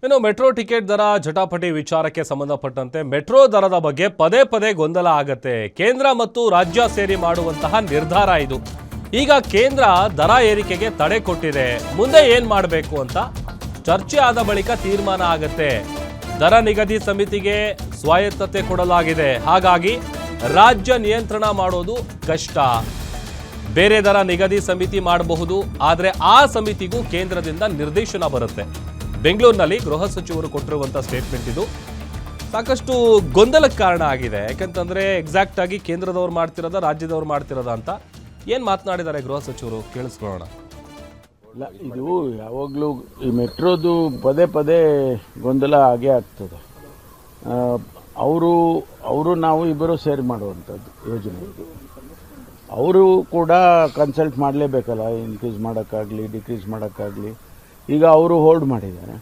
ಇನ್ನು metro ticket ದರ ಜಟಾಪಟಿ ವಿಚಾರಕ್ಕೆ ಸಂಬಂಧಪಟ್ಟಂತೆ ಮೆಟ್ರೋ ದರದ ಬಗ್ಗೆ ಪದೇ ಪದೇ ಗೊಂದಲ ಆಗತ್ತೆ. ಕೇಂದ್ರ ಮತ್ತು ರಾಜ್ಯ ಸೇರಿ ಮಾಡುವಂತಹ ನಿರ್ಧಾರ ಇದು. ಈಗ ಕೇಂದ್ರ ದರ ಏರಿಕೆಗೆ ತಡೆ ಕೊಟ್ಟಿದೆ. ಮುಂದೆ ಏನ್ ಮಾಡಬೇಕು ಅಂತ ಚರ್ಚೆ ಆದ ಬಳಿಕ ತೀರ್ಮಾನ ಆಗತ್ತೆ. ದರ ನಿಗದಿ ಸಮಿತಿಗೆ ಸ್ವಾಯತ್ತತೆ ಕೊಡಲಾಗಿದೆ. ಹಾಗಾಗಿ ರಾಜ್ಯ ನಿಯಂತ್ರಣ ಮಾಡೋದು ಕಷ್ಟ. ಬೇರೆ ದರ ನಿಗದಿ ಸಮಿತಿ ಮಾಡಬಹುದು, ಆದರೆ ಆ ಸಮಿತಿಗೂ ಕೇಂದ್ರದಿಂದ ನಿರ್ದೇಶನ ಬರುತ್ತೆ. ಬೆಂಗಳೂರಿನಲ್ಲಿ ಗೃಹ ಸಚಿವರು ಕೊಟ್ಟಿರುವಂತಹ ಸ್ಟೇಟ್ಮೆಂಟ್ ಇದು ಸಾಕಷ್ಟು ಗೊಂದಲಕ್ಕೆ ಕಾರಣ ಆಗಿದೆ. ಯಾಕಂತಂದ್ರೆ ಎಕ್ಸಾಕ್ಟ್ ಆಗಿ ಕೇಂದ್ರದವ್ರು ಮಾಡ್ತಿರೋದ ರಾಜ್ಯದವ್ರು ಮಾಡ್ತಿರೋದ ಅಂತ ಏನ್ ಮಾತನಾಡಿದ್ದಾರೆ ಗೃಹ ಸಚಿವರು ಕೇಳಿಸ್ಕೊಳ್ಳೋಣ. ಇಲ್ಲ, ಇದು ಯಾವಾಗಲೂ ಈ ಮೆಟ್ರೋದು ಪದೇ ಪದೇ ಗೊಂದಲ ಆಗೇ ಆಗ್ತದೆ. ಅವರು ನಾವು ಇಬ್ಬರು ಸೇರಿ ಮಾಡುವಂಥದ್ದು ಯೋಜನೆ ಇದು. ಅವರು ಕೂಡ ಕನ್ಸಲ್ಟ್ ಮಾಡಲೇಬೇಕಲ್ಲ, ಇನ್ಕ್ರೀಸ್ ಮಾಡೋಕ್ಕಾಗಲಿ ಡಿಕ್ರೀಸ್ ಮಾಡೋಕ್ಕಾಗಲಿ. ಈಗ ಅವರು ಹೋಲ್ಡ್ ಮಾಡಿದ್ದಾರೆ.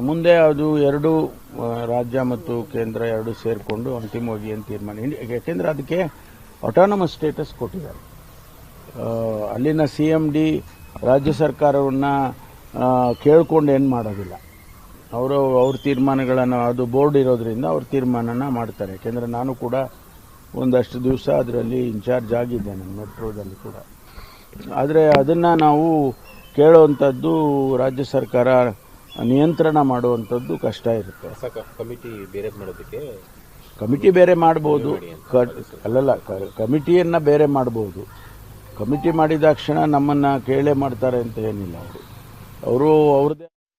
ಮುಂದೆ ಅದು ಎರಡು ರಾಜ್ಯ ಮತ್ತು ಕೇಂದ್ರ ಎರಡು ಸೇರಿಕೊಂಡು ಅಂತಿಮವಾಗಿ ಏನು ತೀರ್ಮಾನ, ಯಾಕೆಂದರೆ ಅದಕ್ಕೆ ಆಟೋನಮಸ್ ಸ್ಟೇಟಸ್ ಕೊಟ್ಟಿದ್ದಾರೆ. ಅಲ್ಲಿನ CMD ರಾಜ್ಯ ಸರ್ಕಾರವನ್ನು ಕೇಳ್ಕೊಂಡು ಏನು ಮಾಡೋದಿಲ್ಲ. ಅವ್ರ ತೀರ್ಮಾನಗಳನ್ನು, ಅದು ಬೋರ್ಡ್ ಇರೋದ್ರಿಂದ ಅವ್ರ ತೀರ್ಮಾನನ ಮಾಡ್ತಾರೆ. ಯಾಕೆಂದರೆ ನಾನು ಕೂಡ ಒಂದಷ್ಟು ದಿವಸ ಅದರಲ್ಲಿ ಇನ್ಚಾರ್ಜ್ ಆಗಿದ್ದೇನೆ ಮೆಟ್ರೋದಲ್ಲಿ ಕೂಡ. ಆದರೆ ಅದನ್ನು ನಾವು ಕೇಳುವಂಥದ್ದು ರಾಜ್ಯ ಸರ್ಕಾರ ನಿಯಂತ್ರಣ ಮಾಡುವಂಥದ್ದು ಕಷ್ಟ ಇರುತ್ತೆ. ಕಮಿಟಿ ಬೇರೆ ಮಾಡ್ಬೋದು, ಕಮಿಟಿಯನ್ನು ಬೇರೆ ಮಾಡ್ಬೋದು. ಕಮಿಟಿ ಮಾಡಿದಾಕ್ಷಣ ನಮ್ಮನ್ನು ಕೇಳೇ ಮಾಡ್ತಾರೆ ಅಂತ ಏನಿಲ್ಲ. ಅವರು ಅವ್ರದ್ದೇ